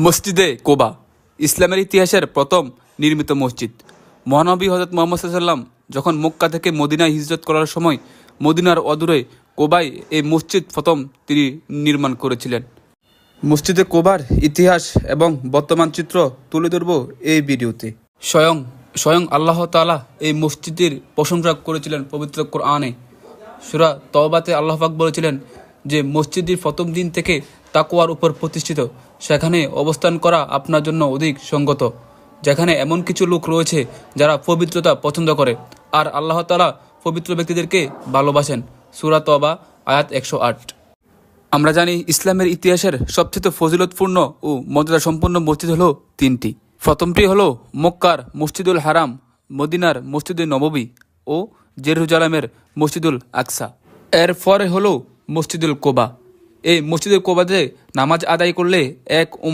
মসজিদে কোবা ইসলামের ইতিহাসের প্রথম নির্মিত মসজিদ। মহানবী হযরত মুহাম্মদ সাল্লাল্লাহু আলাইহি ওয়াসাল্লাম যখন মক্কা থেকে মদিনায় হিজরত করার সময় মদিনার অদূরে কোবায় এই মসজিদ প্রথম তিনি নির্মাণ করেছিলেন। মসজিদে কোবার ইতিহাস এবং বর্তমান চিত্র তুলে ধরব এই ভিডিওতে। স্বয়ং আল্লাহ তাআলা এই মসজিদের প্রশংসা করেছিলেন পবিত্র কোরআনে। সূরা তওবাতে আল্লাহ পাক বলেছিলেন যে মসজিদটির প্রথম দিন থেকে তাকওয়ার উপর প্রতিষ্ঠিত, সেখানে অবস্থান করা আপনার জন্য অধিক সঙ্গত, যেখানে এমন কিছু লোক রয়েছে যারা পবিত্রতা পছন্দ করে আর আল্লাহ তাআলা পবিত্র ব্যক্তিদেরকে ভালোবাসেন। সূরা তওবা আয়াত 108। আমরা জানি ইসলামের ইতিহাসের সবচেয়ে ফজিলতপূর্ণ ও মর্যাদা সম্পন্ন মসজিদ হলো তিনটি। প্রথমটি হলো মক্কার মসজিদুল হারাম, মদিনার মসজিদুল নববী ও জেরুজালেমের মসজিদুল আকসা। এরপরে হলো মসজিদুল কোবা। এই মসজিদুল কোবাতে নামাজ আদায় করলে এক